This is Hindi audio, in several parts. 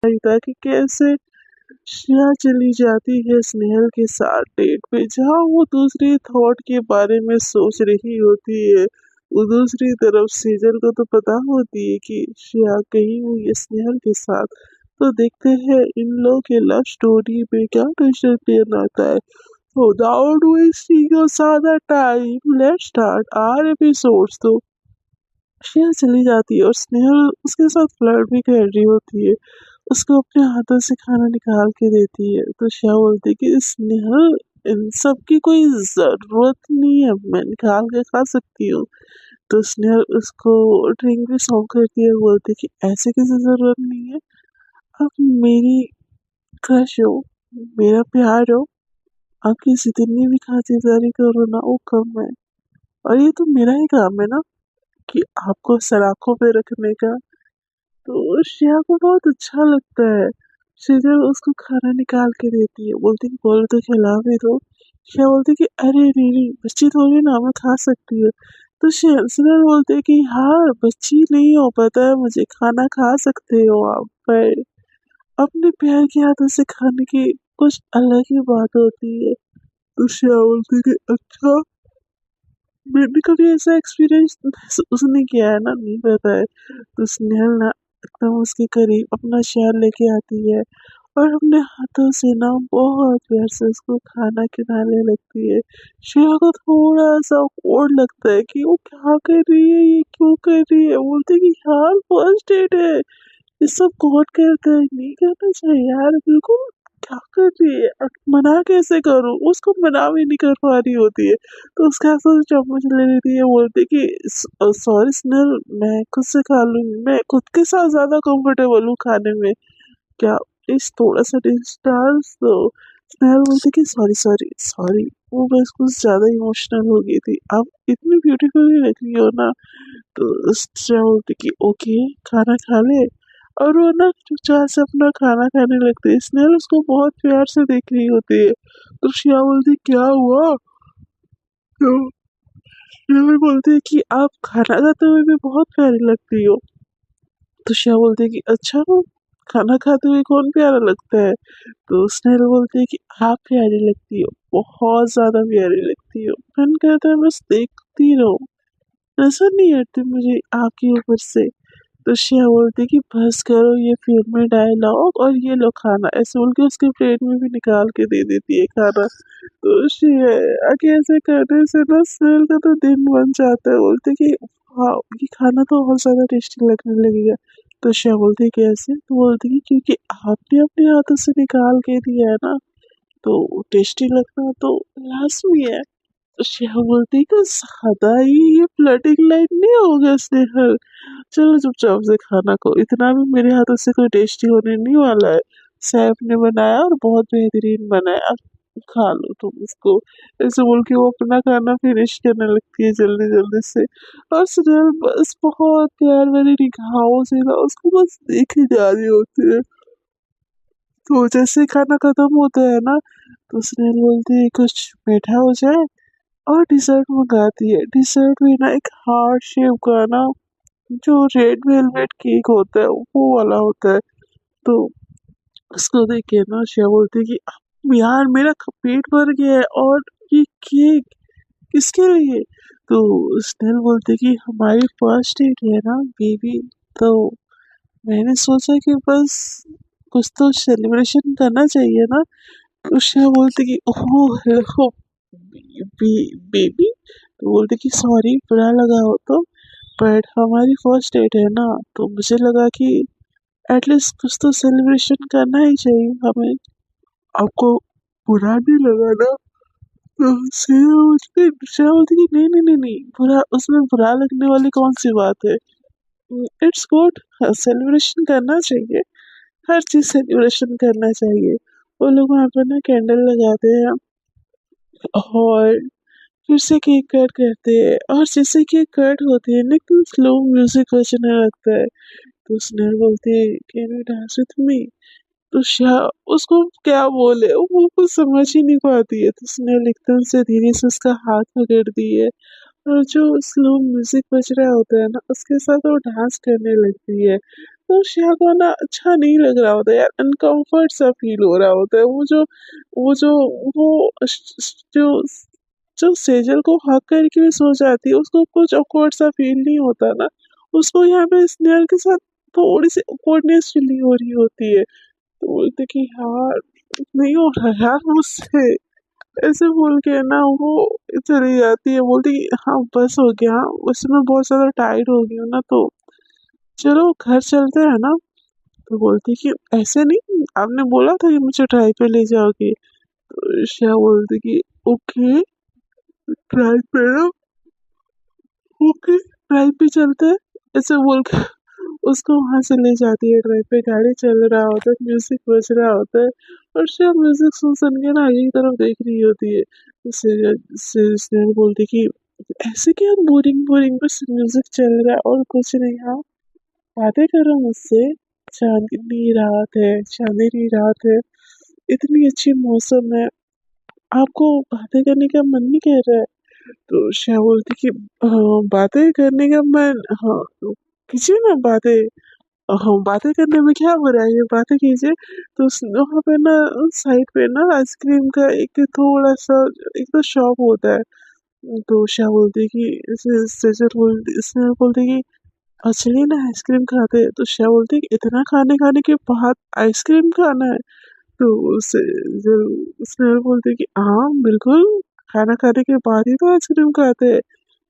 रही था कि कैसे श्रेया चली जाती है स्नेहल के साथ डेट पे, जहाँ वो दूसरी थॉट के बारे में सोच रही होती है। वो दूसरी तरफ सेजल को तो पता होती है कि श्रेया गई हुई है स्नेहल के साथ। तो देखते हैं इन लोगों के लव स्टोरी में क्या ट्विस्ट टर्न आता है। So without wasting your further time, let's start our episode। तो श्रेया चली जाती है और स्नेहल उसके साथ फ्लर्ट भी कर रही होती है। उसको अपने हाथों से खाना निकाल के देती है। तो श्रेया बोलती है कि स्नेहल, इन सब की कोई जरूरत नहीं है, मैं निकाल के खा सकती हूँ। तो स्नेहल उसको ड्रिंक भी सर्व करती है, बोलती है कि ऐसे किसी जरूरत नहीं है, अब मेरी क्रश हो, मेरा प्यार हो, आपकी जितनी भी खातिरदारी करो ना वो कम है। और ये तो मेरा ही काम है ना कि आपको सलाखों पे रखने का। तो श्रेया को बहुत अच्छा लगता है। श्रीदेव उसको खाना निकाल के देती है, बोलती है बोलो तो खिला भी दो। श्रेया बोलती है कि अरे नहीं, बच्ची थोड़ी ना, मैं खा सकती हूँ। तो श्रेया बोलते है कि हाँ बच्ची नहीं हो, पता है मुझे, खाना खा सकते हो आप, पर अपने प्यार के हाथों से खाने की कुछ अलग ही बात होती है। तो श्रेया बोलती है कि अच्छा, मैंने कभी ऐसा एक्सपीरियंस उसने किया है ना, नहीं पता है। तो स्नेहल ना एकदम उसके करीब अपना शेयर लेके आती है और अपने हाथों से ना बहुत प्यार से उसको खाना खिलाने लगती है। श्रेया को थोड़ा सा और लगता है कि वो क्या कर रही है, ये क्यों कर रही है। बोलते कि यार फर्स्ट डेट है, ये सब कौन करता है, नहीं करना चाहिए यार बिल्कुल। क्या कर रही है, मना कैसे करूं, उसको मना भी नहीं कर पा रही होती है। तो उसके हाथ से चम्मच ले लेती है, बोलती कि सॉरी स्नेल, मैं खुद से खा लूंगी, मैं खुद के साथ ज्यादा कंफर्टेबल हूँ खाने में, क्या प्लीज थोड़ा सा डिश डाल दो। स्नेहल बोलती कि सॉरी सॉरी सॉरी, वो बस कुछ ज्यादा इमोशनल हो गई थी, आप इतनी ब्यूटीफुली लग रही हो ना। तो श्रेया बोलती कि ओके, खाना खा ले। और वो ना चुपचाप से अपना खाना खाने लगते हैं। स्नेहल उसको बहुत प्यार से देख रही होती है। तो श्रेया बोलती क्या हुआ। तो स्नेहल बोलती है कि आप खाना खाते हुए भी बहुत प्यारी लगती हो। तो श्रेया बोलती है कि अच्छा, वो खाना खाते हुए कौन प्यारा लगता है। तो स्नेहल बोलती है कि आप प्यारी लगती हो, बहुत ज्यादा प्यारी लगती हो, मन करता है बस देखती रहो, नजर नहीं हटती मुझे आपके ऊपर से। तो श्रेया बोलती कि बस करो ये फिल्मी डायलॉग और ये लो खाना, ऐसे बोल के उसके प्लेट में भी निकाल के दे देती है खाना। तो श्रेया आगे ऐसे करने से ना स्नेहल का तो दिन बन जाता है। बोलते कि हाँ, ये खाना तो और ज्यादा टेस्टी लगने लगेगा। तो श्रेया बोलती है कैसे। तो बोलती कि क्योंकि आपने अपने हाथों से निकाल के दिया है ना, तो टेस्टी लगना तो लाजमी है। तो श्रेया बोलती है कि ज्यादा ही ये फ्लर्टिंग लाइन नहीं हो गया स्नेहल, चलो चुपचाप से खाना को, इतना भी मेरे हाथों से कोई टेस्टी होने नहीं वाला है। सैफ ने बनाया और बहुत बेहतरीन बनाया, अब खा लो तुम इसको, ऐसे बोल के वो अपना खाना फिनिश करने लगती है जल्दी जल्दी से। और सुनील बस बहुत प्यार भरी निगाहों से ना उसको बस देखे जा रही होती है। तो जैसे खाना खत्म होता है ना, तो सुनील बोलती है कुछ मीठा हो जाए, और डिजर्ट मंगाती है। डिजर्ट भी ना एक हार्ट शेप का ना, जो रेड वेलवेट केक होता है वो वाला होता है। तो उसको देख के ना श्रेया बोलती है कि यार मेरा पेट भर गया है, और ये केक किसके लिए। तो स्नेल बोलती है कि हमारी फर्स्ट डेट है ना बेबी, तो मैंने सोचा कि बस कुछ तो सेलिब्रेशन करना चाहिए ना। तो श्रेया बोलती कि ओह हेलो बेबी। तो बोलती कि सॉरी बुरा लगा हो तो, बट हमारी फर्स्ट डेट है ना, तो मुझे लगा कि एटलीस्ट कुछ तो सेलिब्रेशन करना ही चाहिए हमें, आपको बुरा नहीं लगा ना। तो श्रेया बोलती कि नहीं नहीं नहीं नहीं, बुरा उसमें बुरा लगने वाली कौन सी बात है, इट्स गुड, सेलिब्रेशन करना चाहिए, हर चीज सेलिब्रेशन करना चाहिए। वो लोग वहाँ पर ना कैंडल लगाते हैं और फिर से केक कट करते हैं, और जैसे केक कट होते हैं लेकिन स्लो म्यूजिक बजने लगता है। तो स्नेहल बोलती है can you dance with me. तो उसको क्या बोले, वो कुछ समझ ही नहीं पाती है। तो स्नेहल एकदम से धीरे से उसका हाथ पकड़ दी है, और जो स्लो म्यूजिक बज रहा होता है ना उसके साथ वो डांस करने लगती है। तो श्रेया को ना अच्छा नहीं लग रहा होता है यार, अनकंफर्ट सा फील हो रहा होता है। वो जो वो जो जो सेजल को हक करके भी सो जाती है, उसको कुछ ऑकवर्ड सा फील नहीं होता ना, उसको यहाँ पे स्नेहल के साथ थोड़ी सी ऑकवर्डनेस फील हो रही होती है। तो बोलते कि यार नहीं हो रहा यार मुझसे, ऐसे बोल के ना वो चली जाती है। बोलती कि हाँ बस हो गया, उससे मैं बहुत ज्यादा टायर्ड हो गई हूँ ना, तो चलो घर चलते हैं ना। तो बोलती कि ऐसे नहीं, आपने बोला था कि मुझे ड्राइव पे ले जाओगे। तो श्रेया बोलती कि ओके ड्राइव पे ना, ओके ड्राइव पे चलते हैं, ऐसे बोल के उसको वहां से ले जाती है। ड्राइव पे गाड़ी चल रहा होता है, म्यूजिक बज रहा होता है, और श्रेया म्यूजिक सुन सुन के ना आगे की तरफ देख रही होती है। स्नेहल बोलती कि ऐसे क्या बोरिंग बोरिंग बस म्यूजिक चल रहा है और कुछ नहीं। हाँ बातें करो मुझसे, चांदनी रात है, चांदनी रात है, इतनी अच्छी मौसम है, आपको बातें करने का मन नहीं कर रहा है। तो श्रेया बोलती कि बातें करने का मन, हाँ तो कीजिए ना बातें, हाँ बातें करने में क्या बुराई है, बातें कीजिए। तो वहाँ पे ना साइड पे ना आइसक्रीम का एक थोड़ा सा एक तो शॉप होता है। तो श्रेया बोलती कि इसने बोलती कि चलिए ना आइसक्रीम खाते हैं। तो श्रेया बोलती कि इतना खाने खाने के बाद आइसक्रीम खाना है। तो उससे उसने बोलती कि हाँ बिल्कुल, खाना खाने के बाद ही तो आइसक्रीम खाते हैं।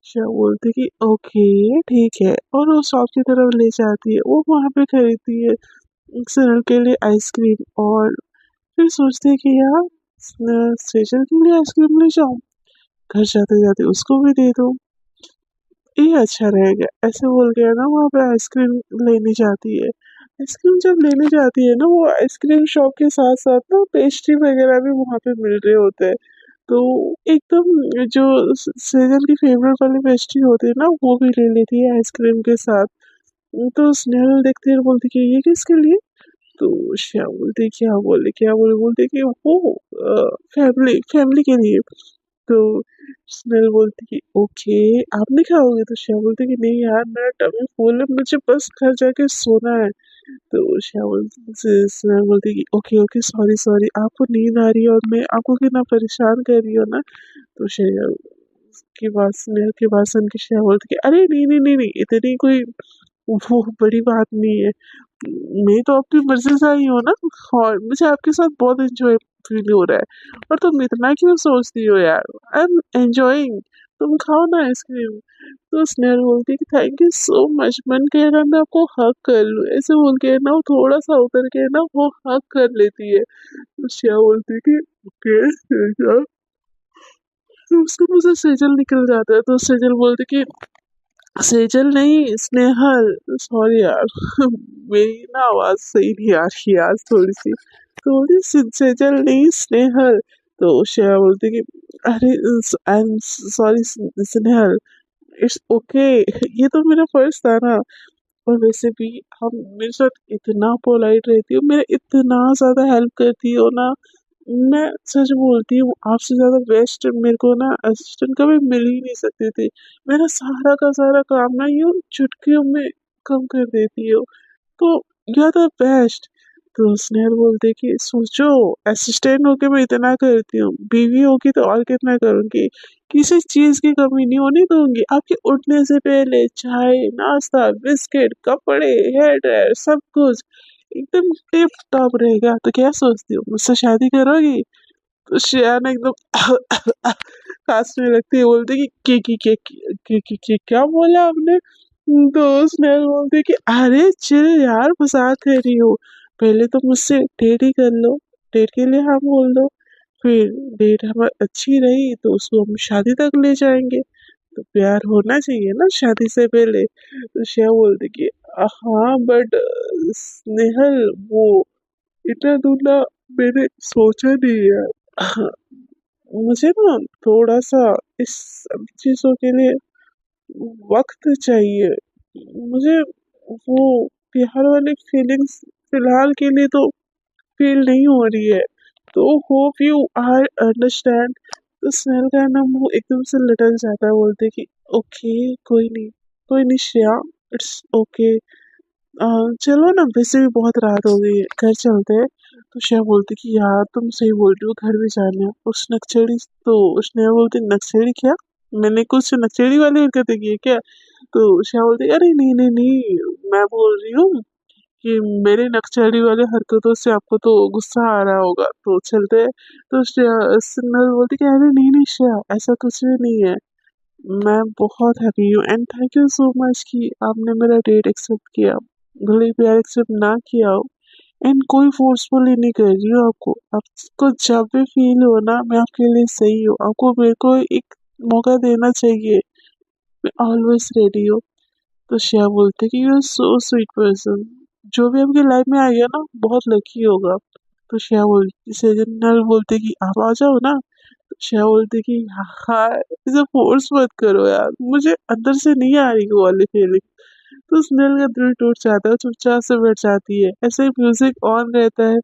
श्रेया बोलती कि ओके ठीक है, और वो शॉप की तरफ ले जाती है। वो वहाँ पे खरीदती है सर के लिए आइसक्रीम, और फिर सोचती है कि यार स्टेशन के लिए आइसक्रीम ले जाऊं, घर जाते जाते उसको भी दे दूं, ये अच्छा रहेगा। ऐसे बोल के ना वहाँ पे आइसक्रीम लेने जाती है। आइसक्रीम जब लेने जाती है ना, वो आइसक्रीम शॉप के साथ साथ ना पेस्ट्री वगैरह भी वहाँ पे मिल रहे होते हैं। तो एकदम जो सेजल की फेवरेट वाली पेस्ट्री होती है ना, वो भी ले लेती है आइसक्रीम के साथ। तो स्नेहल देखती है, बोलती कि ये किसके लिए। तो श्याम बोलती क्या बोले बोलते कि वो फैमिली फैमिली के लिए। तो स्नेहल बोलती कि ओके आप नहीं खाओगे। तो श्याम बोलती कि नहीं यार मेरा टमी फुल है, मुझे बस घर जाके सोना है। तो श्याम स्नेहल बोलती कि ओके ओके सॉरी सॉरी, आपको नींद आ रही है और मैं आपको कितना परेशान कर रही हूँ ना। तो श्रेया की बात स्नेहल की बात सुन के श्रेया बोलती कि अरे नहीं नहीं नहीं नहीं, इतनी कोई वो बड़ी बात नहीं है, मैं तो आपकी मर्जी से आई हूँ ना, और मुझे आपके साथ बहुत एंजॉय फील हो रहा है, और तुम इतना क्यों सोचती हो यार, आई एम एंजॉइंग, तुम खाओ ना आइसक्रीम। तो स्नेहल बोलती है कि थैंक यू सो मच, मन कह रहा है मैं आपको हक कर लूँ, ऐसे बोल के ना वो थोड़ा सा उतर के ना वो हक कर लेती है। तो श्रेया बोलती है कि ओके, तो उसके मुंह से सेजल निकल जाता है। तो सेजल बोलती कि सेजल नहीं स्नेहल, सॉरी यार मेरी ना आवाज सही नहीं आ रही है आज थोड़ी सी। तो बोलती सेजल नहीं स्नेहल। तो श्रेया बोलती कि अरे I am sorry Snehal, it's okay, ये तो मेरा फर्ज था ना। और वैसे भी हम मेरे साथ इतना पोलाइट रहती हो, मेरा इतना ज्यादा हेल्प करती हो ना, मैं सच बोलती हूँ आपसे ज्यादा बेस्ट मेरे को ना असिस्टेंट कभी मिल ही नहीं सकती थी। मेरा सारा का सारा काम ना यूं चुटकियों में कम कर देती हो, तो यू आर द बेस्ट। तो स्नेहल बोलते कि सोचो असिस्टेंट होके मैं इतना करती हूँ, बीवी होगी तो और कितना करूंगी, किसी चीज की कमी नहीं होने दूंगी। आपके उठने से पहले चाय नाश्ता बिस्किट कपड़े हेयर ड्रायर सब कुछ एकदम टिप टॉप रहेगा। तो क्या सोचती हो मुझसे शादी करोगी। तो श्रेया ने एकदम खांसने लगती है, बोलती कि क्या बोला आपने। तो उसने बोलती कि अरे चिल यार मजाक कर रही हो, पहले तो मुझसे डेट ही कर लो, डेट के लिए हाँ बोल दो, फिर डेट हमारी अच्छी रही तो उसको हम शादी तक ले जाएंगे। तो प्यार होना चाहिए ना शादी से पहले। तो श्रेया बोलती कि हाँ बट स्नेहल वो इतना दूल्हा मैंने सोचा नहीं है। हाँ, मुझे ना थोड़ा सा इस सब चीजों के लिए वक्त चाहिए। मुझे वो प्यार वाली फीलिंग्स फिलहाल के लिए तो फील नहीं हो रही है। तो होप यू आर अंडरस्टैंड। तो स्नेहल का ना मुंह एकदम से लटक जाता है, बोलते कि ओके कोई नहीं श्रेया, इट्स ओके। चलो ना, वैसे भी बहुत रात हो गई है, घर चलते हैं। तो श्रेया बोलती कि यार तुम सही बोल रही हो, घर भी जाना है। उस नक्सड़ी तो स्नेहा बोलती, नक्सड़ी क्या, मैंने कुछ नक्सड़ी वाली हरकतें की है क्या? तो श्रेया बोलती, अरे नहीं नहीं नहीं, मैं बोल रही हूँ कि मेरे नक्सड़ी वाले हरकतों से आपको तो गुस्सा आ रहा होगा, तो चलते हैं। तो श्रेया सिन्नल बोलती कि अरे नहीं नहीं श्रेया, ऐसा कुछ भी नहीं है, मैं बहुत हैप्पी हूँ and thank you so much कि आपने मेरा डेट एक्सेप्ट किया। भले ही प्यार एक्सेप्ट ना किया हो, एंड कोई फोर्सफुली नहीं कर रही हूँ आपको। आपको जब भी फील हो ना, मैं आपके लिए सही हूँ, आपको मेरे को एक मौका देना चाहिए, मैं ऑलवेज रेडी हूँ। तो श्रेया बोलते कि you are so sweet person, जो भी आपकी लाइफ में आएगा ना बहुत लकी होगा। तो श्रेया बोलती, सेजनल बोलते कि आप आ जाओ ना। तो श्रेया बोलती कि हाँ, इसे फोर्स मत करो यार, मुझे अंदर से नहीं आ रही वो वाली फीलिंग। तो स्नेहल का दिल टूट जाता है, चुपचाप से बैठ जाती है। ऐसे ही म्यूजिक ऑन रहता है,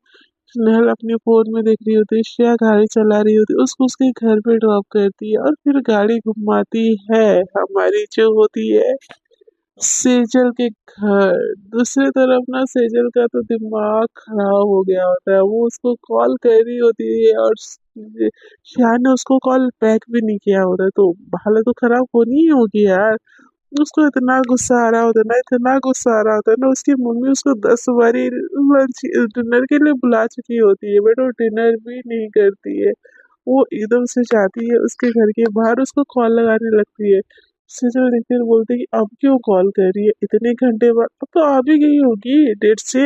स्नेहल अपने फोन में देख रही होती है, श्रेया गाड़ी चला रही होती है, उसको उसके घर पे ड्रॉप करती है और फिर गाड़ी घुमाती है हमारी जो होती है सेजल के घर। दूसरी तरफ ना सेजल का तो दिमाग खराब हो गया होता है, वो उसको कॉल कर रही होती है और शान ने उसको कॉल बैक भी नहीं किया होता है, तो हालत तो खराब होनी ही होगी यार। उसको इतना गुस्सा आ रहा होता है ना, इतना गुस्सा आ रहा होता है ना, उसकी मम्मी उसको 10 बारी लंच डिनर के लिए बुला चुकी होती है, बट वो डिनर भी नहीं करती है। वो एकदम से जाती है उसके घर के बाहर, उसको कॉल लगाने लगती है। सेजल देखते ही बोलती है कि अब क्यों कॉल कर रही है इतने घंटे बाद, अब तो आ भी गई होगी डेट से,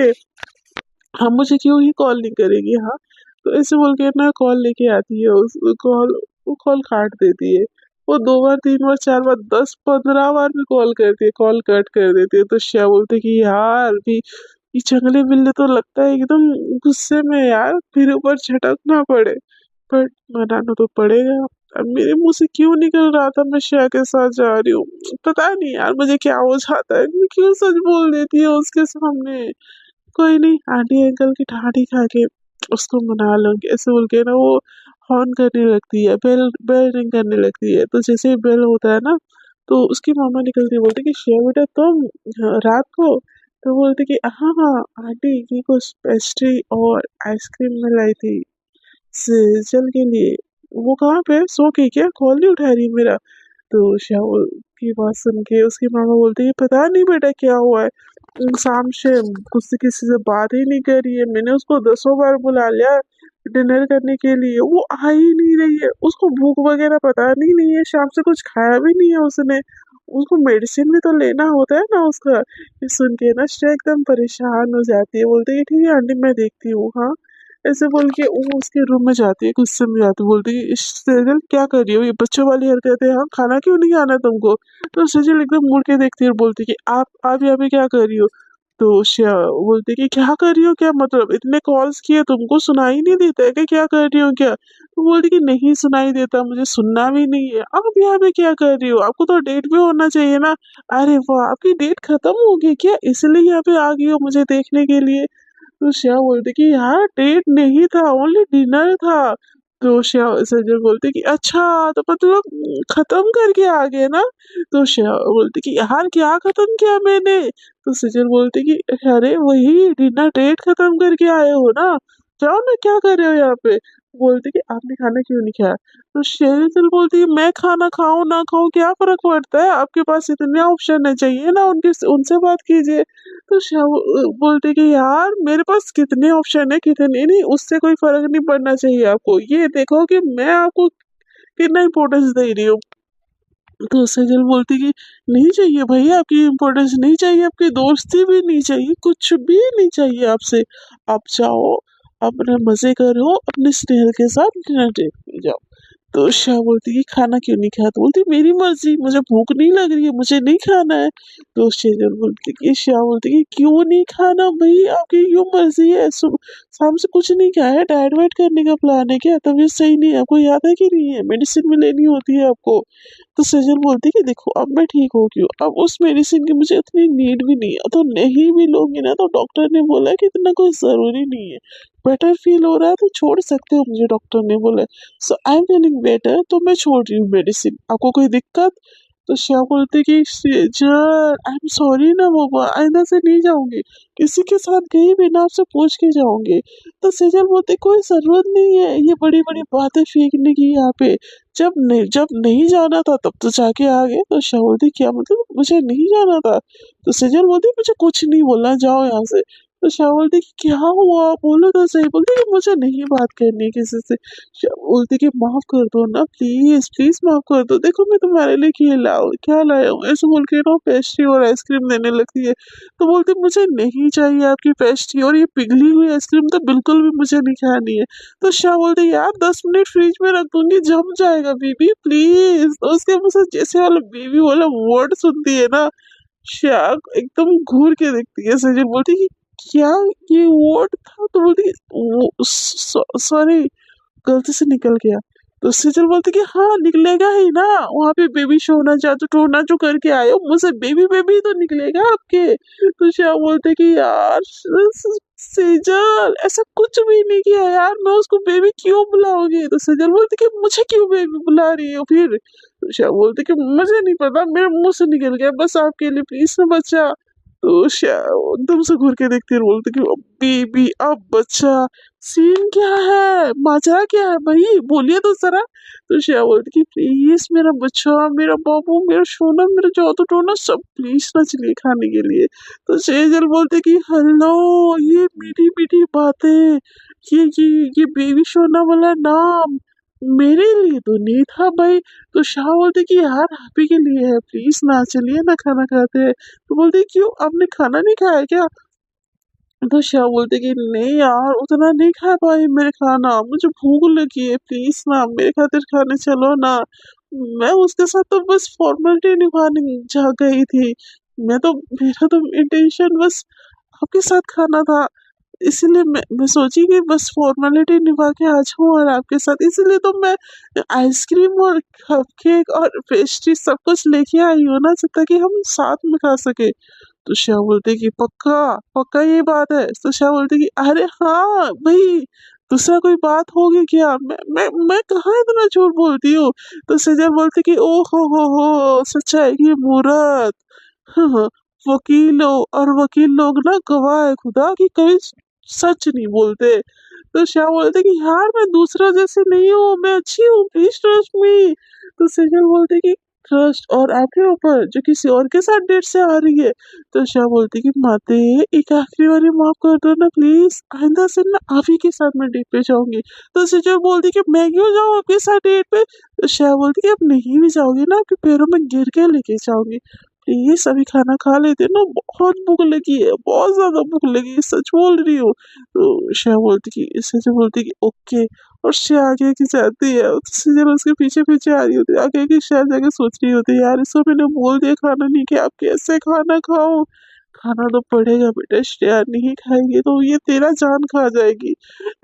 हम मुझे क्यों ही कॉल नहीं करेगी। हाँ, तो ऐसे बोल के ना कॉल लेके आती है, उस कॉल, वो कॉल काट देती है। वो 2 बार 3 बार 4 बार 10 15 बार भी कॉल करती है, कॉल कट कर देती है। तो श्या बोलते है कि यार भी ये जंगली बिल्ली तो लगता है एकदम गुस्से में है यार, फिर ऊपर झटक ना पड़े, पर मनाना तो पड़ेगा। अब मेरे मुंह से क्यों निकल रहा था मैं श्रेया के साथ जा रही हूँ, पता नहीं यार मुझे क्या हो जाता है, मैं क्यों सच बोल देती है उसके सामने। कोई नहीं, आंटी अंकल की ठाठी खा के उसको मना लूंगी, ऐसे बोल के ना वो हॉर्न करने लगती है, बेल बेल रिंग करने लगती है। तो जैसे ही बेल होता है ना, तो उसकी मामा निकलती है, बोलती कि श्रेया बेटा तुम, रात को। तो बोलती कि हाँ हाँ आंटी, ये कुछ पेस्ट्री और आइसक्रीम में लाई थी सेजल के लिए। वो कहाँ पे है? सो गई क्या? कॉल नहीं उठा रही मेरा। तो श्यामल की बात सुन के उसकी मामा बोलती है पता नहीं बेटा क्या हुआ है, शाम से खुद से किसी से बात ही नहीं कर रही है, मैंने उसको 10 बार बुला लिया डिनर करने के लिए, वो आ ही नहीं रही है, उसको भूख वगैरह पता नहीं है, शाम से कुछ खाया भी नहीं है उसने, उसको मेडिसिन भी तो लेना होता है ना उसका। ये सुन के ना श्रेया एकदम परेशान हो जाती है, बोलती है ठीक है आंटी मैं देखती हूँ, हाँ। ऐसे बोल के वो उसके रूम में जाती है, गुस्से में जाती है, बोलती है सेजल क्या कर रही हो, ये बच्चों वाली हरकत है, हाँ खाना क्यों नहीं खाना तुमको। तो सेजल एकदम मुड़ के देखती है और बोलती है कि आप यहाँ पे क्या कर रही हो। तो श्रेया बोलती है कि क्या कर रही हो, क्या मतलब, इतने कॉल्स किए तुमको सुनाई नहीं देता है क्या कर रही हो क्या। तो बोलती कि नहीं सुनाई देता, मुझे सुनना भी नहीं है। आप यहाँ पे क्या कर रही हो, आपको तो डेट भी होना चाहिए ना। अरे वाह, आपकी डेट खत्म हो गई क्या, इसलिए यहाँ पे आ गई हो मुझे देखने के लिए। तो श्रेया बोलती कि यार डेट नहीं था, ओनली डिनर था। तो श्रेया सजल बोलती कि अच्छा, तो मतलब खत्म करके आ गए ना। तो श्रेया बोलती कि यार क्या खत्म किया मैंने। तो सजल बोलती कि अरे वही डिनर डेट खत्म करके आए हो ना, जाओ ना क्या कर रहे हो यहाँ पे। बोलती कि आपने खाना क्यों नहीं खाया। तो शेरल बोलती है मैं खाना खाऊं ना खाऊं क्या फर्क पड़ता है, आपके पास इतने ऑप्शन है, चाहिए ना उनके उनसे बात कीजिए। तो बोलते कि यार मेरे पास कितने ऑप्शन है, कितने नहीं, उससे कोई फर्क नहीं पड़ना चाहिए आपको, ये देखो कि मैं आपको कितना इम्पोर्टेंस दे रही हूँ। तो सजल बोलती कि नहीं चाहिए भैया, आपकी इम्पोर्टेंस नहीं चाहिए, आपकी दोस्ती भी नहीं चाहिए, कुछ भी नहीं चाहिए आपसे। आप जाओ अपने मजे करो, अपने स्नेहल के साथ डिनर डेट पे जाओ। तो श्या बोलती कि खाना क्यों नहीं खाया, तो बोलती मेरी मर्जी, मुझे भूख नहीं लग रही है, मुझे नहीं खाना है। तो शेजल बोलती कि श्या बोलती कि क्यों नहीं खाना भाई, आपकी क्यों मर्जी है, शाम से कुछ नहीं खाया है, डाइट वाइट करने का प्लान है क्या, तबीयत सही नहीं है, आपको याद है कि नहीं है, मेडिसिन भी लेनी होती है आपको। तो सेजल बोलती कि देखो अब मैं ठीक हो गई हूँ, अब उस मेडिसिन की मुझे इतनी नीड भी नहीं है, तो नहीं भी लूंगी ना, तो डॉक्टर ने बोला कि इतना कोई जरूरी नहीं है, बेटर फील हो रहा है तो छोड़ सकते हो, मुझे डॉक्टर ने बोला। सो आई एम फीलिंग बेटर, तो मैं छोड़ रही हूँ मेडिसिन, आपको कोई दिक्कत। तो श्रेया बोलती कि सेजल आई एम सॉरी ना बाबा, आइंदा से नहीं जाऊंगी, किसी के साथ गई बिना आपसे पूछ के जाऊंगी। तो सेजल बोलते कोई जरूरत नहीं है ये बड़ी बड़ी बातें फेंकने की यहाँ पे, जब नहीं जाना था तब तो जाके आ गए। तो श्रेया बोलती क्या मतलब मुझे नहीं जाना था? तो सेजल बोलती मुझे कुछ नहीं बोलना, जाओ यहाँ से। तो श्रेया बोलती कि क्या हुआ बोलो तो सही, बोलती कि मुझे नहीं बात करनी है किसी से। बोलती कि माफ कर दो ना, प्लीज प्लीज माफ कर दो, देखो मैं तुम्हारे लिए क्या लाया हूँ, ऐसे बोल के ना पेस्ट्री और आइसक्रीम देने लगती है। तो बोलती मुझे नहीं चाहिए आपकी पेस्ट्री, और ये पिघली हुई आइसक्रीम तो बिल्कुल भी मुझे नहीं खानी है। तो शाह बोलती यार 10 मिनट फ्रिज में रख दूंगी, जम जाएगा बीबी प्लीज। तो उसके मुंह से जैसे वाला बीबी वाला वर्ड सुनती है ना, शाह एकदम घूर के देखती है सजल, बोलती कि क्या ये वर्ड था? तो बोलती सॉरी गलती से निकल गया। तो सेजल बोलती कि हाँ निकलेगा ही ना, वहां पे बेबी शोना जादू टोना जो करके आए हो, मुझसे बेबी बेबी तो निकलेगा आपके। तो श्याम बोलते कि यार सेजल ऐसा कुछ भी नहीं किया यार, मैं उसको बेबी क्यों बुलाऊंगी? तो सेजल बोलती कि मुझे क्यों बेबी बुला रही हो फिर? तो श्याम बोलते कि मुझे नहीं पता, मेरे मुंह से निकल गया बस आपके लिए, प्लीज ना बच्चा। तो श्याम एकदम से घूर के देखती है और बोलती कि बेबी अब बच्चा, सीन क्या है, माजरा क्या है भाई, बोलिए तो जरा। तो श्रेया बोलती कि प्लीज मेरा बच्चा, मेरा बाबू, मेरा सोना, मेरा जादू टोना सब प्लीज ना चलिए खाने के लिए। तो सेजल बोलते कि हेलो, ये मीठी मीठी बातें, ये बेबी सोना वाला नाम मेरे लिए तो नहीं था भाई। तो शाह बोलते कि यार आप ही के लिए है, प्लीज ना चलिए ना खाना खाते हैं। तो बोलते क्यों आपने खाना नहीं खाया क्या? तो श्याम बोलते कि नहीं यार उतना नहीं खा पाई मेरे खाना, मुझे भूख लगी है, प्लीज ना मेरे खातिर खाने चलो ना। मैं उसके साथ तो बस फॉर्मेलिटी निभाने जा गई थी, मेरा तो इंटेंशन बस आपके साथ खाना था, इसीलिए मैं सोची कि बस फॉर्मेलिटी निभा के आ जाऊं और आपके साथ, इसीलिए तो मैं आइसक्रीम और कपकेक और पेस्ट्री सब कुछ लेके आई हूँ ना, ताकि हम साथ में खा सके। तो श्याम बोलते कि पक्का पक्का ये बात है? तो श्याम बोलते कि अरे हाँ भाई, दूसरा कोई बात होगी क्या? मैं कहाँ इतना झूठ बोलती हूँ। तो सजल बोलते कि ओ हो सच्चाई की मूरत। हाँ, वकीलों और वकील लोग ना गवाह है खुदा कि कभी सच नहीं बोलते। तो श्याम बोलते कि यार मैं दूसरा जैसे नहीं हूँ, मैं अच्छी हूँ, प्लीज ट्रस्ट मी। तो सजल बोलते कि ट्रस्ट और आपके ऊपर जो किसी और के साथ डेट से आ रही है? तो श्याम बोलती कि माते एक आखिरी बारी माफ कर दो ना प्लीज, आइंदा से ना आप ही के साथ मैं डेट पे जाऊंगी। तो सजल बोलती कि मैं क्यों जाऊँ आपके साथ डेट पे? तो श्याम बोलती कि अब नहीं भी जाओगी ना, आपके पैरों में गिर के लेके जाऊंगी, प्लीज अभी खाना खा लेते ना, बहुत भूख लगी है, बहुत ज्यादा भूख लगी है, सच बोल रही हूँ। तो श्रेया बोलती कि सच बोलती कि ओके, और श्रेया आगे की जाती है, तो सजल उसके पीछे पीछे आ रही होती है, आगे की श्रेया जाके सोच रही होती है यार इसको मैंने बोल दिया खाना नहीं किया, अब कैसे खाना खाऊं? खाना तो पड़ेगा बेटा, श्रेया नहीं खाएगी तो ये तेरा जान खा जाएगी।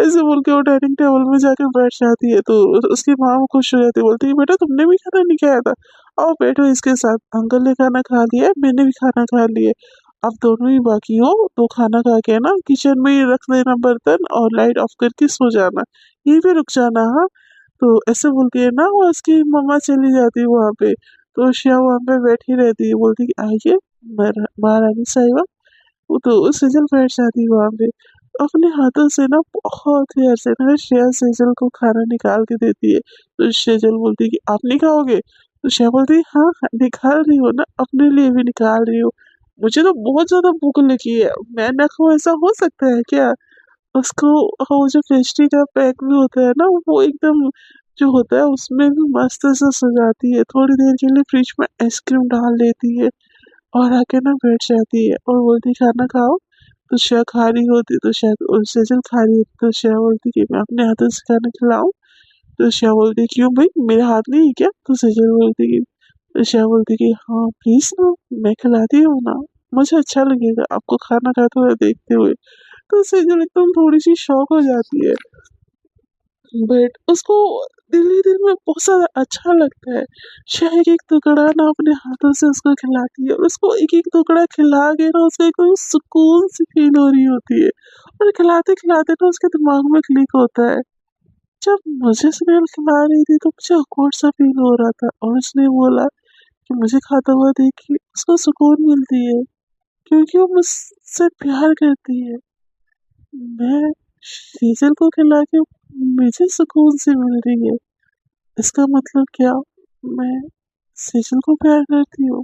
ऐसे बोल के वो डाइनिंग टेबल में जाकर बैठ जाती है। तो उसकी माँ वो खुश हो जाती है, बोलती है बेटा तुमने भी खाना नहीं खाया था, आओ बैठो इसके साथ, अंकल ने खाना खा लिया, मैंने भी खाना खा लिया, अब दोनों ही बाकी हो तो खाना खा के ना किचन में ही रख देना बर्तन और लाइट ऑफ करके सो जाना, यहीं पे रुक जाना हाँ। तो ऐसे बोल के ना वो उसकी मम्मा चली जाती है वहाँ पे। तो श्रेया वहाँ पे बैठी रहती है, बोलती कि आइए महारानी साहिबा। वो तो सेजल बैठ जाती है वहाँ पे, अपने हाथों से ना बहुत देर से ना श्रेया सेजल को खाना निकाल के देती है। तो सेजल बोलती है कि आप नहीं खाओगे? तो श्रेया बोलती है हाँ हाँ, निकाल रही हो ना, अपने लिए भी निकाल रही हो, मुझे तो बहुत ज्यादा भूख लगी है, मैं ना खाऊं ऐसा हो सकता है क्या? उसको वो जो पेस्ट्री का पैक भी होता है ना, वो एकदम जो होता है उसमें भी मस्त से सजाती है, थोड़ी देर के लिए फ्रिज में आइसक्रीम डाल देती है और आके ना बैठ जाती है और बोलती खाना खाओ। तो श्रेया खा रही होती, तो शायद और सेजल खा रही होती, तो श्रेया बोलती कि मैं अपने हाथों से खाना खिलाऊं? तो श्रेया बोलती क्यों भाई मेरा हाथ नहीं है क्या? तो सेजल बोलती कि, तो श्रेया बोलती कि हाँ प्लीज ना, मैं खिलाती हूँ ना, मुझे अच्छा लगेगा आपको खाना खाते हुए देखते हुए। तो सेजल एकदम थोड़ी सी शॉक हो जाती है, बट उसको दिल ही दिल में बहुत ज्यादा अच्छा लगता है। शाह एक एक टुकड़ा ना अपने हाथों से उसको खिलाती है, और उसको एक एक टुकड़ा खिला के ना उसको एकदम सुकून सी फील हो रही होती है, और खिलाते खिलाते ना उसके दिमाग में क्लिक होता है, जब मुझे स्नेल खिला रही थी तो मुझे awkward सा फील हो रहा था, और उसने बोला कि मुझे खाता हुआ देख के उसको सुकून मिलती है, क्योंकि वो मुझसे प्यार करती है। मैं शीजल को खिला के मुझे सुकून से मिल रही है, इसका मतलब क्या, मैं सेजल को प्यार करती हूँ।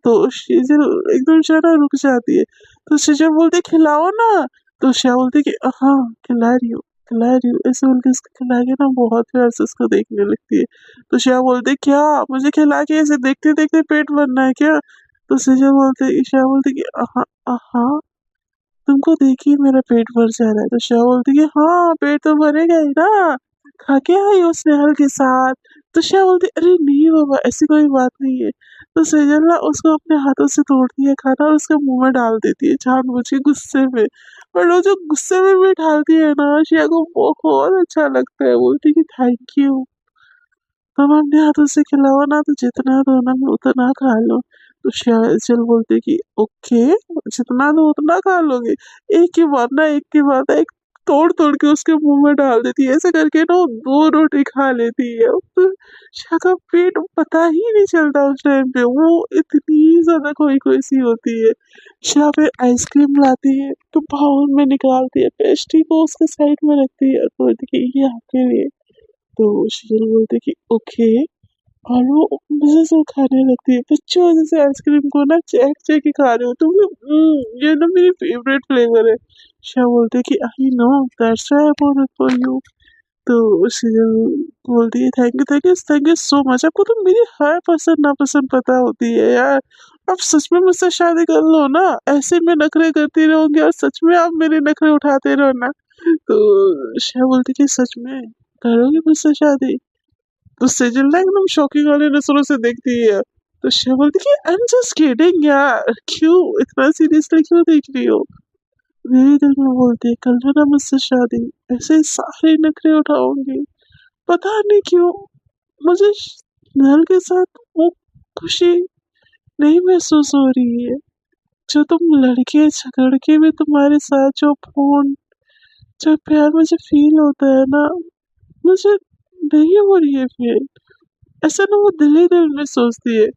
तो शीजल एकदम जरा रुक जाती है, तो शीजल बोलती खिलाओ ना, तो श्या बोलती कि हाँ खिला रही हूँ, खिला रही हूँ, ऐसे बोल के उसको खिला के ना बहुत प्यार से उसको देखने लगती है। तो श्या बोलती क्या मुझे खिला के ऐसे देखते देखते पेट भरना है क्या? तो श्या बोलती कि हाँ हाँ, तुमको देखिए मेरा पेट भर जा रहा है। तो श्या बोलती कि हाँ पेट तो भरेगा ही ना, खा के आई हो स्नेहल के साथ। तो श्या बोलती अरे नहीं बाबा ऐसी कोई बात नहीं है। तो सेजल ना उसको अपने हाथों से तोड़ती है खाना और उसके मुंह में डाल देती है जानबूझ के गुस्से में। पर वो जो गुस्से में भी डालती है ना, श्या को बहुत अच्छा लगता है, बोलती कि थैंक यू, तुम अपने हाथों से खिलाओ ना, तो जितना दो ना मैं उतना खा लो। तो चल बोलते कि ओके, जितना दो उतना खा लोगे। एक के बाद ना एक के बाद ना एक तोड़ तोड़ के उसके मुंह में डाल देती है, ऐसे करके ना वो 2 रोटी खा लेती है। तो शाह का पेट पता ही नहीं चलता उस टाइम पे, वो इतनी ज्यादा खोई खोई सी होती है। शाह फिर आइसक्रीम लाती है तो बाउल में निकालती है, पेस्ट्री को उसके साइड में रखती है और बोलती कि ये आपके लिए। तो शीजल बोलती कि ओके, और वो मजे से खाने लगती है, बच्चों जैसे आइसक्रीम को ना चैक चैक के खा रहे हो तुम। ये ना मेरी फेवरेट फ्लेवर है। शाह बोलते कि I know, that's why I bought it for you. तो शीजल बोलती है थैंक यू सो मच, आपको तो मेरी हर पसंद नापसंद पता होती है यार। आप सच में मुझसे शादी कर लो ना, ऐसे में नखरे करती रहोगे और सच में आप मेरे नखरे उठाते रहो ना। तो शाह बोलती कि सच में करोगे मुझसे शादी? तो सेजल ना एकदम शॉकिंग वाले नजरों से देखती है। तो शिव बोलती कि आई एम जस्ट किडिंग यार, क्यों इतना सीरियसली क्यों देख रही हो? मेरे दिल में बोलती है कर लेना मुझसे शादी, ऐसे सारे नखरे उठाऊंगी। पता नहीं क्यों मुझे नल के साथ वो खुशी नहीं महसूस हो रही है, जो तुम लड़के झगड़ के भी तुम्हारे साथ जो फोन जो प्यार मुझे फील होता है ना, मुझे नहीं हो रही है फील। ऐसा ना वो दिल ही दिल में सोचती है।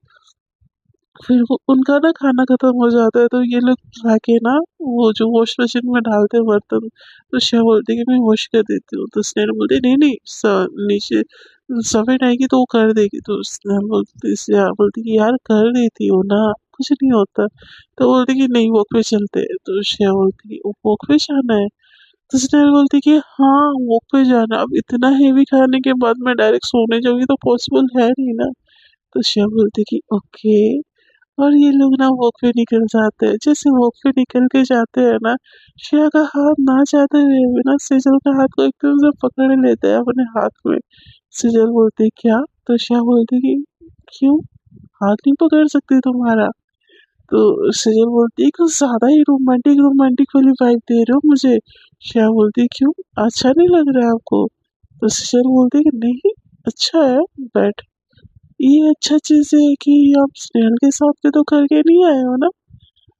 फिर वो उनका ना खाना खत्म हो जाता है, तो ये लोग जाके ना वो जो वॉश मशीन में डालते हैं बर्तन। तो शिव बोलती है कि मैं वॉश कर देती हूँ, तो स्नेहा बोलती नहीं नहीं नीचे सफेद आएगी तो वो कर देगी। तो स्नेहा बोलती कि यार कर देती हो ना, कुछ नहीं होता। तो बोलती कि नहीं वॉक पे चलते हैं। तो शिव बोलती कि वॉक पे जाना है? तो स्नेहा बोलती कि हाँ वॉक पे जाना, अब इतना हेवी खाने के बाद मैं डायरेक्ट सोने जाऊंगी तो पॉसिबल है नहीं ना। तो शिव बोलती कि ओके, और ये लोग ना वॉक पे निकल जाते हैं। जैसे वॉक पे निकल के जाते हैं ना, श्रेया का हाथ ना चाहते हुए भी ना सेजल का हाथ को एकदम से पकड़ लेते हैं अपने हाथ में। सेजल बोलती क्या? तो श्रेया बोलती कि क्यों, हाथ नहीं पकड़ सकती तुम्हारा? तो सेजल बोलती है कुछ ज्यादा ही रोमांटिक रोमांटिक वाली वाइब दे रहे हो मुझे। श्रेया बोलती क्यों, अच्छा नहीं लग रहा है आपको? तो सेजल बोलती कि नहीं अच्छा है, बट ये अच्छा चीज है कि आप स्नेहल के साथ पे तो करके नहीं आए हो ना,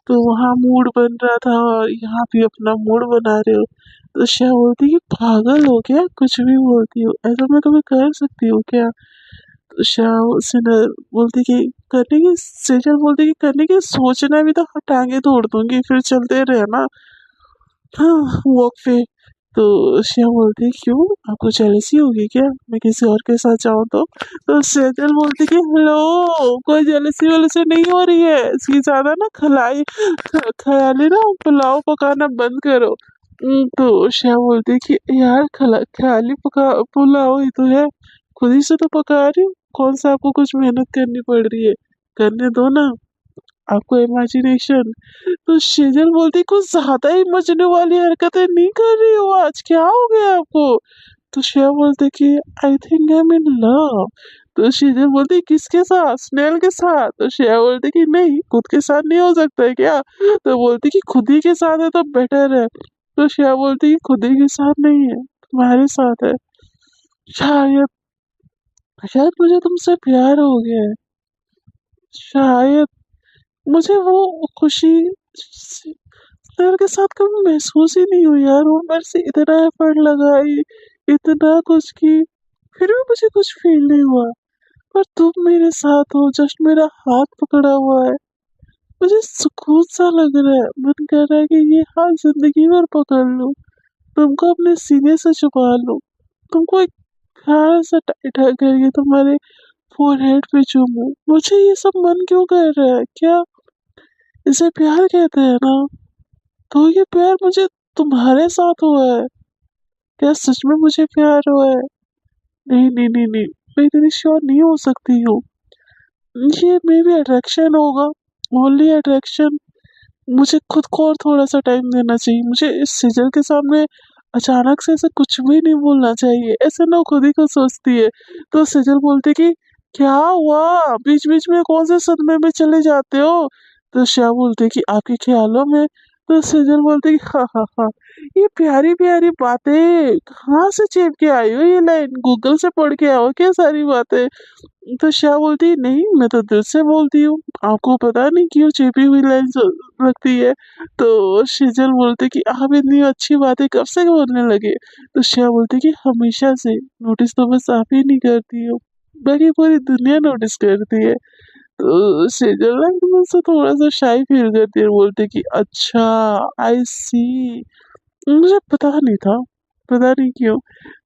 तो वहाँ मूड बन रहा था और यहाँ भी अपना मूड बना रहे हो। तो श्या बोलती कि पागल हो क्या, कुछ भी बोलती हो, ऐसा मैं तुम्हें कर सकती हूँ क्या? तो श्या सिनर बोलती कि करने की, सेजल बोलती कि करने की सोचना भी तो टांगे तोड़ दूंगी, फिर चलते रहे ना हाँ वॉक पे। तो श्या बोलती है क्यों, आपको जेलसी होगी क्या मैं किसी और के साथ जाऊँ तो सेजल बोलती कि हेलो, कोई जेलसी वेलसी नहीं हो रही है, इसकी ज्यादा ना ख्याली ना पुलाव पकाना बंद करो। तो श्या बोलती है कि यार ख्याली पका पुलाव ही तो है, खुद ही से तो पका रही हूँ, कौन सा आपको कुछ मेहनत करनी पड़ रही है, करने दो ना, आपको इमेजिनेशन। तो शेजल बोलती कुछ ज्यादा ही मजनू वाली हरकतें नहीं कर रही हो आज, क्या हो गया आपको? तो श्रेया बोलते कि I think I am in love. तो शेजल बोलती किसके साथ, स्नेल के साथ? तो श्रेया बोलती कि नहीं खुद के साथ नहीं हो सकता है क्या? तो बोलती कि खुद ही के साथ है तो बेटर है। तो श्रेया बोलती कि खुद ही के साथ नहीं है, तुम्हारे साथ है। शायद शायद मुझे तुमसे प्यार हो गया है, शायद मुझे वो खुशी सर के साथ कभी महसूस ही नहीं हुई यार। वो मेरे से इतना एफर्ट लगाई, इतना कुछ की, फिर भी मुझे कुछ फील नहीं हुआ। पर तुम मेरे साथ हो, जस्ट मेरा हाथ पकड़ा हुआ है, मुझे सुकून सा लग रहा है। मन कर रहा है कि ये हाथ जिंदगी भर पकड़ लूं, तुमको अपने सीने से छुपा लूं, तुमको एक प्यार सा टाइट हग करके तुम्हारे फोरहेड पे चूमूं। मुझे ये सब मन क्यों कर रहा है? क्या इसे प्यार कहते हैं ना? तो ये प्यार मुझे तुम्हारे साथ हुआ है? क्या सच में मुझे प्यार हुआ है? नहीं नहीं नहीं नहीं, मैं इतनी श्योर नहीं हो सकती हूँ। ये मे भी अट्रैक्शन होगा, ओनली अट्रैक्शन। मुझे खुद को और थोड़ा सा टाइम देना चाहिए। मुझे इस सिजल के सामने अचानक से ऐसे कुछ भी नहीं बोलना चाहिए। ऐसे ना खुद ही को सोचती है। तो सिजल बोलती कि क्या हुआ, बीच बीच में कौन से सदमे में चले जाते हो? तो श्या बोलते कि आपके ख्यालों में। तो सिजल बोलते कि हाँ हाँ हाँ, ये प्यारी प्यारी बातें कहाँ से चेप के आई हो? ये लाइन गूगल से पढ़ के आओ क्या सारी बातें? तो श्या बोलती नहीं, मैं तो दिल से बोलती हूँ, आपको पता नहीं क्यों चेपी हुई लाइन लगती है। तो शेजल बोलते कि आप इतनी अच्छी बातें कब से बोलने लगे? तो श्या बोलती कि हमेशा से, नोटिस तो बस आप ही नहीं करती हो, बाकी पूरी दुनिया नोटिस करती है। तो शेजल ना एकदम से थोड़ा सा शाई फील करती है, बोलते कि अच्छा, आई सी, मुझे पता नहीं था, पता नहीं क्यों।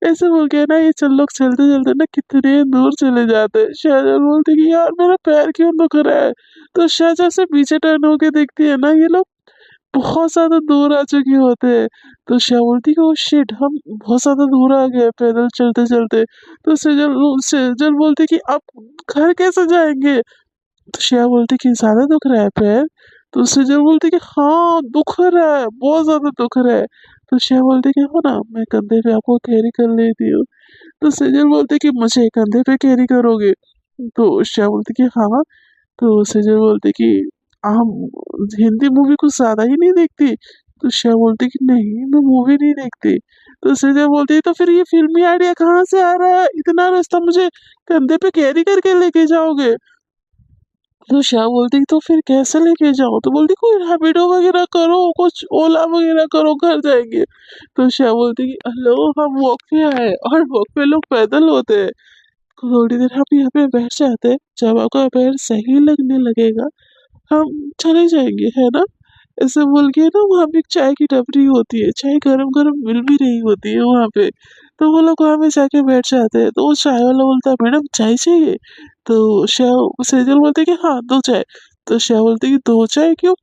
ऐसे बोल के ना ये चल लोग चलते चलते ना कितने दूर चले जाते हैं। शाहजहां बोलती कि यार मेरा पैर क्यों दुख रहा है? तो शाहजहां से पीछे टर्न होके देखती है ना, ये लोग बहुत ज्यादा दूर आ चुके होते हैं। तो शाह बोलती कि ओ शिट, हम बहुत ज्यादा दूर आ गए पैदल चलते चलते। तो सेजल बोलती कि अब घर कैसे जाएंगे? तो श्रेया बोलती कि ज्यादा दुख रहा है पैर? तो सेजल बोलती कि हाँ दुख रहा है, बहुत ज्यादा दुख रहा है। तो श्रेया बोलती कि हो ना, मैं कंधे पे आपको कैरी कर लेती हूँ। तो सेजल बोलते कि मुझे कंधे पे कैरी करोगे? तो श्रेया बोलती कि हाँ। तो सेजल बोलती कि हम हिंदी मूवी कुछ ज्यादा ही नहीं देखती? तो श्रेया बोलती कि नहीं, मैं मूवी नहीं देखती। तो सेजल बोलती तो फिर ये फिल्मी आइडिया कहाँ से आ रहा है? इतना रास्ता मुझे कंधे पे कैरी करके लेके जाओगे? तो श्या बोलती तो फिर कैसे लेके जाओ? तो बोलती कोई रैपिडो वगैरह करो, कुछ ओला वगैरह करो, घर जाएंगे। तो श्या बोलती कि हेलो, हम वॉक पे आए और वॉक पे लोग पैदल होते हैं। थोड़ी देर हम यहाँ पे बैठ जाते हैं, जब आपका पैर सही लगने लगेगा हम चले जाएंगे, है ना? ऐसे बोल के ना वहाँ पे एक चाय की टपरी होती है, चाय गरम गरम मिल भी रही होती है वहाँ पे। तो वो लोग वहाँ पे जाके बैठ जाते हैं। तो वो चाय वाला बोलता है मैडम चाय चाहिए? तो सेजल बोलते कि हाँ 2 चाय। तो श्या बोलती कि 2 चाय क्यों,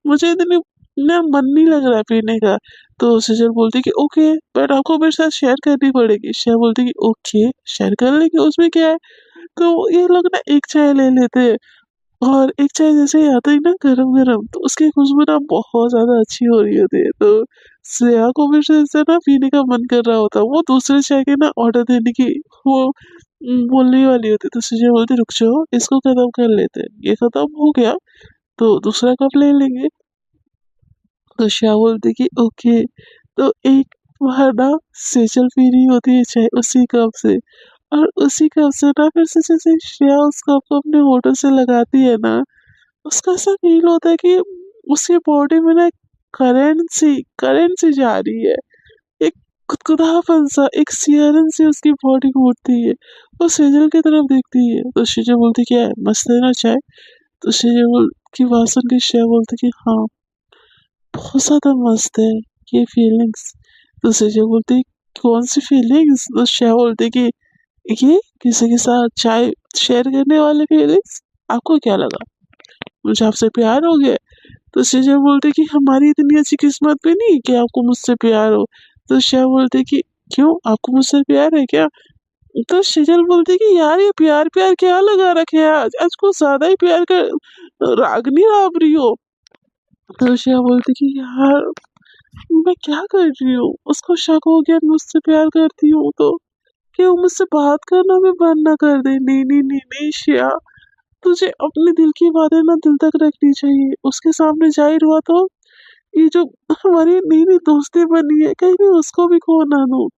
मुझे इतनी ना मन नहीं लग रहा है पीने का। तो सेजल बोलती कि ओके, बट आपको मेरे साथ शेयर करनी पड़ेगी। श्या बोलती कि ओके, शेयर कर लेंगे, उसमें क्या है। तो ये लोग ना एक चाय ले लेते हैं, और एक चाय जैसे ही आती है ना गरम गरम, तो उसकी खुशबू ना बहुत ज्यादा अच्छी हो रही होती है। तो श्रेया को भी फिर से ना पीने का मन कर रहा होता है, वो दूसरे चाय के ना ऑर्डर देने की वो बोलने वाली होती है। तो श्रेया बोलती रुक जाओ, इसको खत्म कर लेते हैं, ये खत्म हो गया तो दूसरा कप ले लेंगे। तो श्रेया बोलती कि ओके। तो एक बार ना सेचल पी रही होती है चाय उसी कप से, और उसी कप से ना फिर से जैसे श्रेया उस कप को अपने होठों से लगाती है ना, उसका ऐसा फील होता है कि उसकी बॉडी में ना करंट सी जा रही है। एक गुदगुदापन सा, एक सियरन सी उसकी बॉडी को उठती है। वो सेजल की तरफ देखती है, तो सेजल बोलती क्या है, मस्त है ना चाय? तो सेजल की बात सुन के श्रेया बोलती कि हाँ बहुत ज्यादा मस्त है ये फीलिंग्स। तो सेजल बोलती कौन सी फीलिंग्स? तो श्रेया बोलती कि ये किसी के साथ चाय शेयर करने वाली फीलिंग्स। आपको क्या लगा, मुझे आपसे प्यार हो गया? तो सेजल बोलते कि हमारी इतनी अच्छी किस्मत भी नहीं कि आपको मुझसे प्यार हो। तो श्या बोलते कि क्यों, आपको मुझसे प्यार है क्या? तो सेजल बोलते कि यार ये प्यार प्यार क्या लगा रखे है, आज आज कुछ ज्यादा ही प्यार का रागनी राब रही हो। तो श्या बोलती कि यार मैं क्या कर रही हूँ? उसको शक हो गया मैं मुझसे प्यार करती हूँ तो कि वो मुझसे बात करना भी बंद ना कर दे। नहीं नहीं नहीं नहीं श्या, तुझे अपने दिल की बातें ना दिल तक रखनी चाहिए, उसके सामने जाहिर हुआ तो ये जो हमारी नई नई दोस्ती बनी है कहीं भी उसको भी खो ना दूं।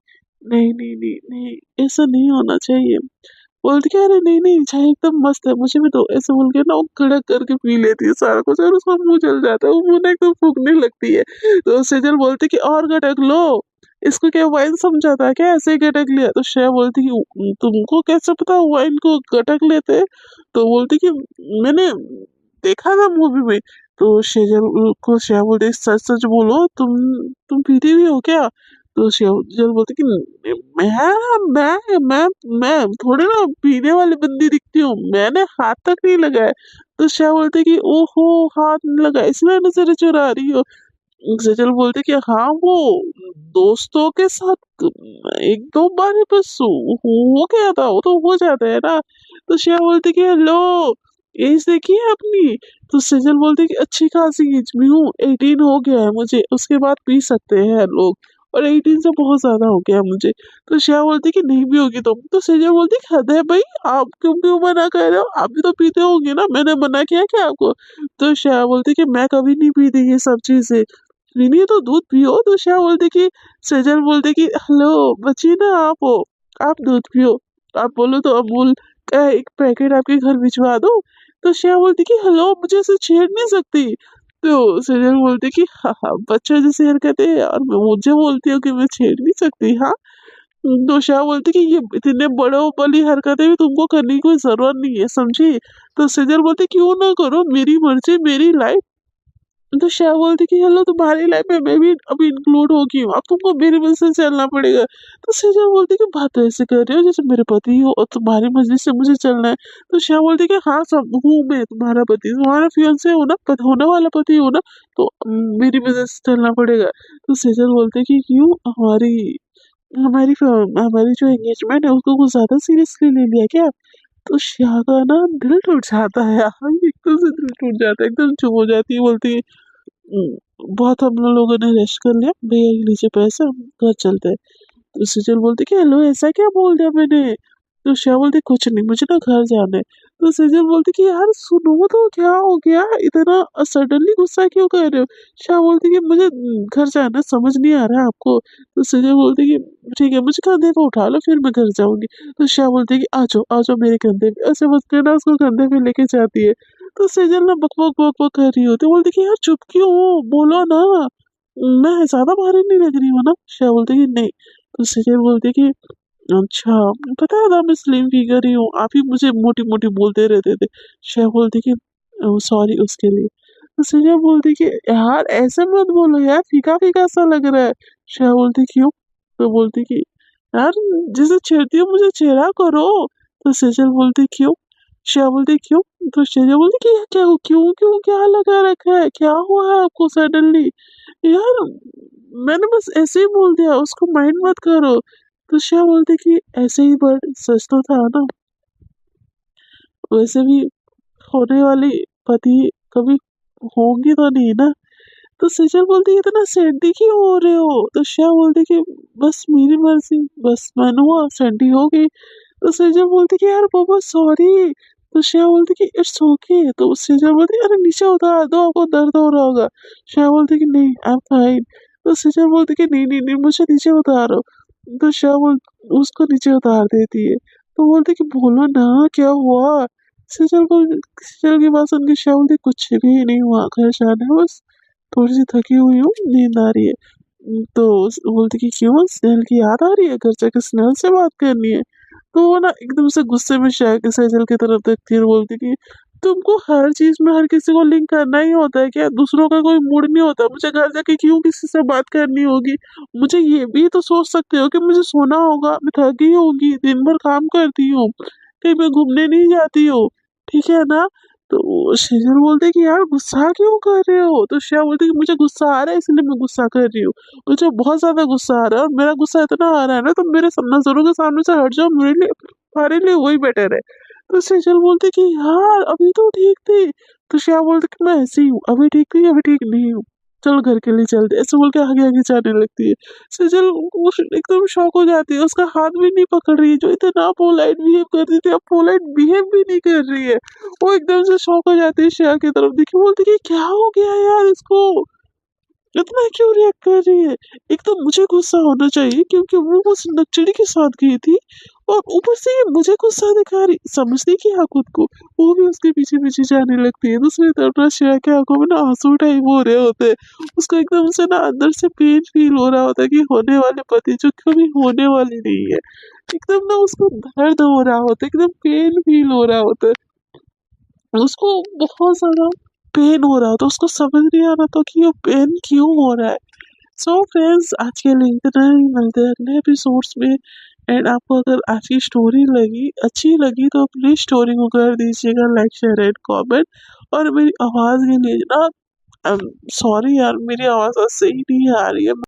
नहीं नहीं नहीं नहीं, ऐसा नहीं होना चाहिए। बोलती क्या, अरे नहीं नहीं चाय एकदम मस्त है, मुझे भी दो। ऐसे बोल के ना वो कड़क करके पी लेती है सारा कुछ, और उसका मुंह जल जाता है, वो मुंह ना एकदम फूकने लगती है। तो सेजल बोलती कि और गटक लो। इसको क्या वाइन समझा था क्या, ऐसे ही गटक लिया? तो श्रेया बोलती कि तुमको कैसे पता वाइन को गटक लेते हैं?" तो बोलती कि मैंने देखा था मूवी में। तो सेजल को श्रेया बोलती, सच सच बोलो, तुम पीती भी हो क्या? तो सेजल बोलती कि मैं थोड़ी ना पीने वाली बंदी दिखती हूँ, मैंने हाथ तक नहीं लगाया। तो श्रेया बोलती कि ओहो, हाथ नहीं लगाया इसलिए नजर चुरा रही हो। सजल बोलते कि हाँ, वो दोस्तों के साथ एक दो बार ही बस हो गया था, वो तो हो जाता है ना। तो श्रेया बोलती कि हेलो, एज देखी है अपनी? तो सजल बोलती कि अच्छी खासी एज में हूँ, 18 हो गया है मुझे, उसके बाद पी सकते हैं लोग, और 18 से बहुत ज्यादा हो गया है मुझे। तो श्रेया बोलती कि नहीं भी होगी तुम। तो सजल बोलती कि हद है भाई, आप क्यों मना कर रहे हो, आप भी तो पीते होंगे ना, मैंने मना किया क्या आपको? तो श्रेया बोलती कि मैं कभी नहीं पीती ये सब चीजें, नहीं तो दूध पियो। तो श्रेया बोलती कि सजल बोलते कि हेलो बची ना आप हो, आप दूध पियो, आप बोलो तो अमूल का एक पैकेट आपके घर भिजवा दो। तो श्रेया बोलती कि हेलो, मुझे ऐसे छेड़ नहीं सकती। तो सजल बोलते कि हाँ हाँ, बच्चों जैसी हरकतें और मुझे बोलती हो कि मैं छेड़ नहीं सकती, हाँ? तो श्रेया बोलती कि ये इतने बड़ों वाली हरकतें भी तुमको करने की कोई जरूरत नहीं है, समझी? तो सजल बोलती क्यों ना करो, मेरी मर्जी मेरी लाइफ। तो श्रेया बोलती कि हेलो, तुम्हारी लाइफ में मैं भी अभी इंक्लूड हो गई हूँ, अब तुमको मेरी वजह से चलना पड़ेगा। तो सजल बोलती कि बात तो ऐसे कर रहे हो जैसे मेरे पति हो और तुम्हारी मर्जी से मुझे चलना है। तो श्रेया बोलती कि हाँ, सब हूँ मैं तुम्हारा पति, तुम्हारा फियांसे हो ना, होने वाला पति हो ना, तो मेरी वजह से चलना पड़ेगा। तो सजल बोलते कि क्यों, हमारी हमारी हमारी जो एंगेजमेंट है उसको कुछ ज्यादा सीरियसली ले लिया क्या? तो श्रेया का ना दिल टूट जाता है यार, एकदम से दिल टूट जाता है, एकदम चुप हो जाती है, बोलती है बहुत हम लोगों ने रेस्ट कर लिया, भैया के नीचे पैसे, हम घर चलते हैं। तो सजल बोलती कि हेलो, ऐसा क्या बोल दिया मैंने? तो श्रेया बोलती कुछ नहीं, मुझे ना घर जाना है। तो सजल बोलती कि यार सुनो तो, क्या हो गया, इतना सडनली गुस्सा क्यों कर रहे हो? श्रेया बोलती कि मुझे घर जाना है, समझ नहीं आ रहा है आपको? तो सजल बोलती कि ठीक है, मुझे कंधे पे उठा लो, फिर मैं घर जाऊंगी। तो श्रेया बोलती कि आ जाओ मेरे कंधे पे, ऐसे बस करना, उसको कंधे पे लेके जाती है। तो सजल ना बक बक बक बक कर रही होती, बोलती कि यार चुप क्यों हो, बोलो ना, मैं ज्यादा भारी नहीं लग रही हूँ ना? श्रेया बोलती कि नहीं। तो सजल बोलती कि अच्छा, पता था मैं स्लिम फिगर ही हूँ, आप ही मुझे मोटी मोटी बोलते रहते थे। श्रेया बोलती कि सॉरी उसके लिए। तो श्रेया बोलती कि यार ऐसे मत बोलो यार, फीका फीका सा लग रहा है। श्रेया बोलती क्यों? तो बोलती कि यार जैसे छेड़ती हो मुझे छेड़ा करो। तो सजल बोलती क्यों? श्रेया बोलती क्यों? तो श्रेया बोलती कि "ये क्या, क्यों क्यों क्या लगा रखा है, क्या हुआ है आपको सडनली? यार मैंने बस ऐसे ही बोल दिया, उसको माइंड मत करो। तो श्रेया बोलती कि ऐसे ही, बट सच तो था ना, वैसे भी होने वाली पति कभी होंगी तो नहीं ना? तो सजल बोलती इतना सैंडी क्यों हो रहे हो? तो श्रेया बोलती कि बस मेरी मर्जी, बस मन हुआ सैंडी हो गई। तो सजल बोलती कि यार बाबा सॉरी। तो श्रेया बोलती कि इट्स ओके। तो सजल बोलती अरे नीचे उतार दो, आपको दर्द हो रहा होगा। श्रेया बोलती कि नहीं, आई एम फाइन। तो सजल बोलती कि नहीं नहीं नहीं, मुझे नीचे उतारो। तो श्रेया बोल उसको नीचे उतार देती है। तो बोलती कि बोलो ना, क्या हुआ? सजल को सजल की बात सुन के श्रेया बोलती कुछ भी नहीं हुआ, घर जाना है बस, थोड़ी सी थकी हुई हूँ, नींद आ रही है। तो बोलती कि क्यों, स्नेहल की याद आ रही है, घर जाके स्नेहल से बात करनी है? तो वो ना एकदम से गुस्से में सैजल की तरफ देखती है और बोलती कि तुमको हर चीज में हर किसी को लिंक करना ही होता है क्या, दूसरों का कोई मूड नहीं होता, मुझे घर जाके क्यों किसी से बात करनी होगी? मुझे ये भी तो सोच सकते हो कि मुझे सोना होगा, मैं थकी होगी, दिन भर काम करती हूँ, कहीं मैं घूमने नहीं जाती हूँ, ठीक है ना? तो शेजल बोलते कि यार गुस्सा क्यों कर रहे हो? तो श्रेया बोलती कि मुझे गुस्सा आ रहा है इसलिए मैं गुस्सा कर रही हूँ, मुझे बहुत ज्यादा गुस्सा आ रहा है, और मेरा गुस्सा इतना आ रहा है ना, तो मेरे नजरों के सामने से हट जाओ, मेरे लिए तुम्हारे लिए वही बेटर है। तो सेजल बोलते कि यार अभी तो ठीक थी। तो श्रेया बोलती कि मैं ऐसी हूँ, अभी ठीक थी अभी ठीक नहीं हूँ, चलो घर के लिए चलते, ऐसे बोल के आगे आगे जाने लगती है। सेजल एकदम शॉक हो जाती है, उसका हाथ भी नहीं पकड़ रही है, जो इतना पोलाइट बिहेव कर रही थी अब पोलाइट बिहेव भी नहीं कर रही है। वो एकदम से शॉक हो जाती है, श्रेया की तरफ देखी, बोलती कि क्या हो गया यार इसको? इतना क्यों रिएक्ट कर रही है? एक तो मुझे गुस्सा होना चाहिए क्योंकि वो उस नकचड़ी के साथ गई थी और ऊपर से ये मुझे गुस्सा दिखा रही, समझती क्या खुद को? वो भी उसके पीछे पीछे जाने लगती है। दूसरी तरफ ना श्रेया के आंखों में ना आंसू टाइप हो रहे होते हैं। उसको एकदम से ना अंदर से पेन फील हो रहा होता है कि होने वाले पति जो कभी होने वाली नहीं है, एकदम ना उसको दर्द हो रहा होता है, एकदम पेन फील हो रहा होता है, उसको बहुत ज्यादा पेन हो रहा था। उसको समझ नहीं आ रहा था कि ये पेन क्यों हो रहा है। सो फ्रेंड्स, आज के लिए इतना ही, मिलते हैं अगले एपिसोड्स में। एंड आपको अगर आज की स्टोरी लगी अच्छी लगी तो प्लीज स्टोरी को कर दीजिएगा लाइक शेयर एंड कमेंट। और मेरी आवाज़ के लिए ना सॉरी यार, मेरी आवाज़ आज सही नहीं आ रही है।